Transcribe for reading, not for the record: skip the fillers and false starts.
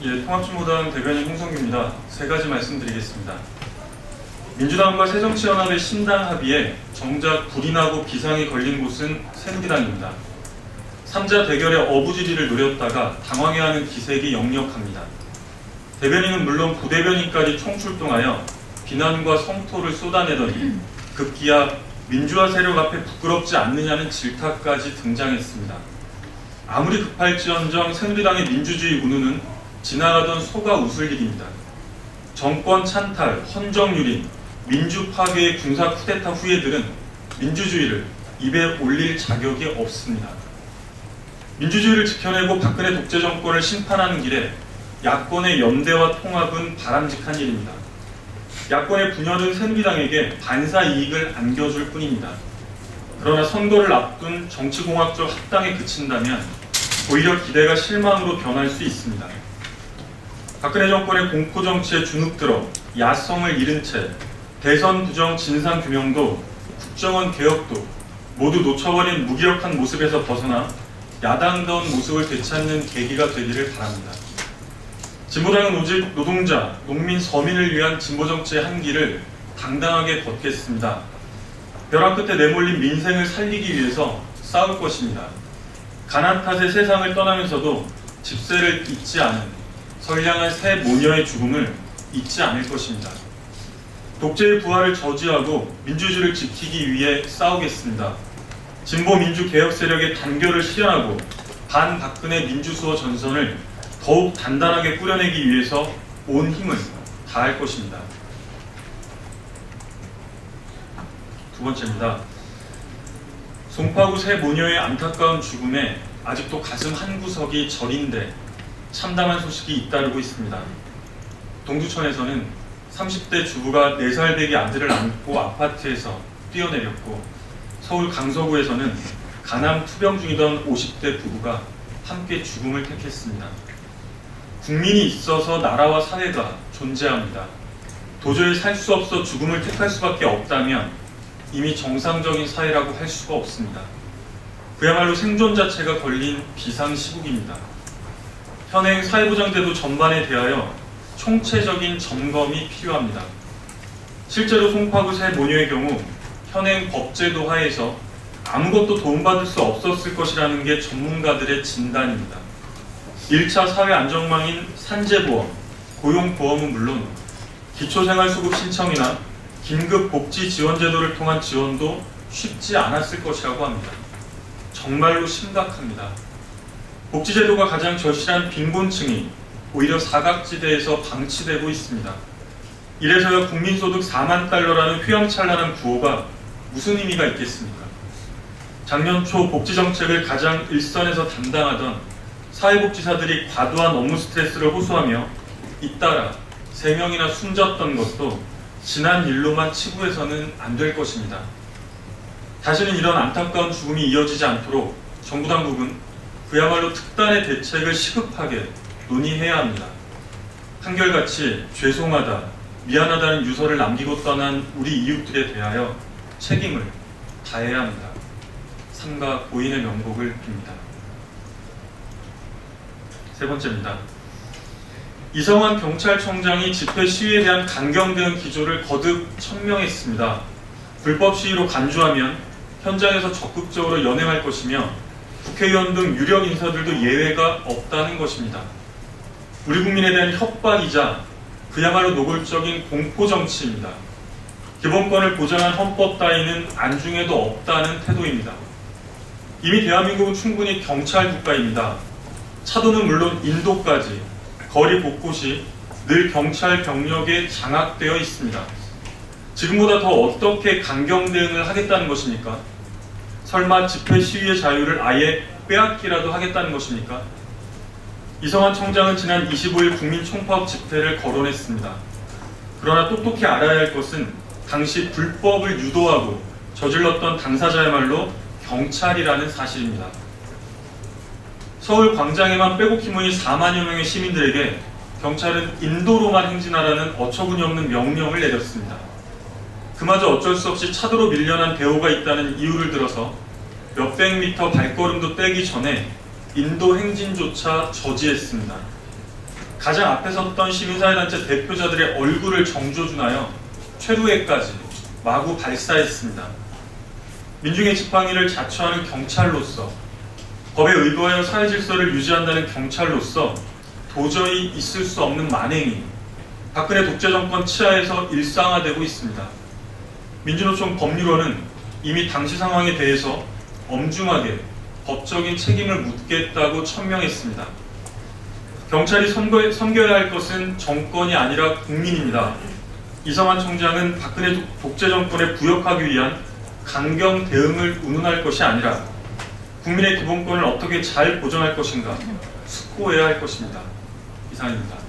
예, 통합진보당 대변인 홍성규입니다. 세 가지 말씀드리겠습니다. 민주당과 새정치연합의 신당 합의에 정작 불이 나고 비상이 걸린 곳은 새누리당입니다. 3자 대결의 어부지리를 노렸다가 당황해하는 기색이 역력합니다. 대변인은 물론 부대변인까지 총출동하여 비난과 성토를 쏟아내더니 급기야 민주화 세력 앞에 부끄럽지 않느냐는 질타까지 등장했습니다. 아무리 급할지언정 새누리당의 민주주의 운운은 지나가던 소가 웃을 일입니다. 정권 찬탈, 헌정유린, 민주 파괴의 군사 쿠데타 후예들은 민주주의를 입에 올릴 자격이 없습니다. 민주주의를 지켜내고 박근혜 독재 정권을 심판하는 길에 야권의 연대와 통합은 바람직한 일입니다. 야권의 분열은 새누리당에게 반사 이익을 안겨줄 뿐입니다. 그러나 선거를 앞둔 정치공학적 합당에 그친다면 오히려 기대가 실망으로 변할 수 있습니다. 박근혜 정권의 공포정치에 주눅들어 야성을 잃은 채 대선 부정 진상규명도 국정원 개혁도 모두 놓쳐버린 무기력한 모습에서 벗어나 야당다운 모습을 되찾는 계기가 되기를 바랍니다. 진보당은 오직 노동자, 농민, 서민을 위한 진보정치의 한길을 당당하게 걷겠습니다. 벼랑 끝에 내몰린 민생을 살리기 위해서 싸울 것입니다. 가난 탓에 세상을 떠나면서도 집세를 잊지 않은 선량한 새 모녀의 죽음을 잊지 않을 것입니다. 독재의 부활을 저지하고 민주주의를 지키기 위해 싸우겠습니다. 진보 민주 개혁 세력의 단결을 실현하고 반박근혜 민주수호 전선을 더욱 단단하게 꾸려내기 위해서 온 힘을 다할 것입니다. 두 번째입니다. 송파구 새 모녀의 안타까운 죽음에 아직도 가슴 한구석이 저린데 참담한 소식이 잇따르고 있습니다. 동두천에서는 30대 주부가 4살 배기 아들을 안고 아파트에서 뛰어내렸고, 서울 강서구에서는 간암 투병 중이던 50대 부부가 함께 죽음을 택했습니다. 국민이 있어서 나라와 사회가 존재합니다. 도저히 살 수 없어 죽음을 택할 수밖에 없다면 이미 정상적인 사회라고 할 수가 없습니다. 그야말로 생존 자체가 걸린 비상시국입니다. 현행 사회보장제도 전반에 대하여 총체적인 점검이 필요합니다. 실제로 송파구 새 모녀의 경우 현행 법제도 하에서 아무것도 도움받을 수 없었을 것이라는 게 전문가들의 진단입니다. 1차 사회 안정망인 산재보험, 고용보험은 물론 기초생활수급 신청이나 긴급복지지원제도를 통한 지원도 쉽지 않았을 것이라고 합니다. 정말로 심각합니다. 복지제도가 가장 절실한 빈곤층이 오히려 사각지대에서 방치되고 있습니다. 이래서야 국민소득 4만 달러라는 휘황찬란한 구호가 무슨 의미가 있겠습니까? 작년 초 복지정책을 가장 일선에서 담당하던 사회복지사들이 과도한 업무 스트레스를 호소하며 잇따라 3명이나 숨졌던 것도 지난 일로만 치부해서는 안 될 것입니다. 다시는 이런 안타까운 죽음이 이어지지 않도록 정부 당국은 그야말로 특단의 대책을 시급하게 논의해야 합니다. 한결같이 죄송하다, 미안하다는 유서를 남기고 떠난 우리 이웃들에 대하여 책임을 다해야 합니다. 삼가 고인의 명복을 빕니다. 세 번째입니다. 이성환 경찰청장이 집회 시위에 대한 강경 대응 기조를 거듭 천명했습니다. 불법 시위로 간주하면 현장에서 적극적으로 연행할 것이며 국회의원 등 유력 인사들도 예외가 없다는 것입니다. 우리 국민에 대한 협박이자 그야말로 노골적인 공포정치입니다. 기본권을 보장한 헌법 따위는 안중에도 없다는 태도입니다. 이미 대한민국은 충분히 경찰 국가입니다. 차도는 물론 인도까지 거리 곳곳이 늘 경찰 병력에 장악되어 있습니다. 지금보다 더 어떻게 강경 대응을 하겠다는 것입니까? 설마 집회 시위의 자유를 아예 빼앗기라도 하겠다는 것입니까? 이성환 청장은 지난 25일 국민총파업 집회를 거론했습니다. 그러나 똑똑히 알아야 할 것은 당시 불법을 유도하고 저질렀던 당사자야말로 경찰이라는 사실입니다. 서울 광장에만 빼곡히 모인 4만여 명의 시민들에게 경찰은 인도로만 행진하라는 어처구니 없는 명령을 내렸습니다. 그마저 어쩔 수 없이 차도로 밀려난 대호가 있다는 이유를 들어서 몇백 미터 발걸음도 떼기 전에 인도 행진조차 저지했습니다. 가장 앞에 섰던 시민사회단체 대표자들의 얼굴을 정조준하여 최루에까지 마구 발사했습니다. 민중의 지팡이를 자처하는 경찰로서, 법에 의거하여 사회 질서를 유지한다는 경찰로서 도저히 있을 수 없는 만행이 박근혜 독재 정권 치하에서 일상화되고 있습니다. 민주노총 법률원은 이미 당시 상황에 대해서 엄중하게 법적인 책임을 묻겠다고 천명했습니다. 경찰이 섬겨야 할 것은 정권이 아니라 국민입니다. 이성환 총장은 박근혜 독재 정권에 부역하기 위한 강경 대응을 운운할 것이 아니라 국민의 기본권을 어떻게 잘 보장할 것인가 숙고해야 할 것입니다. 이상입니다.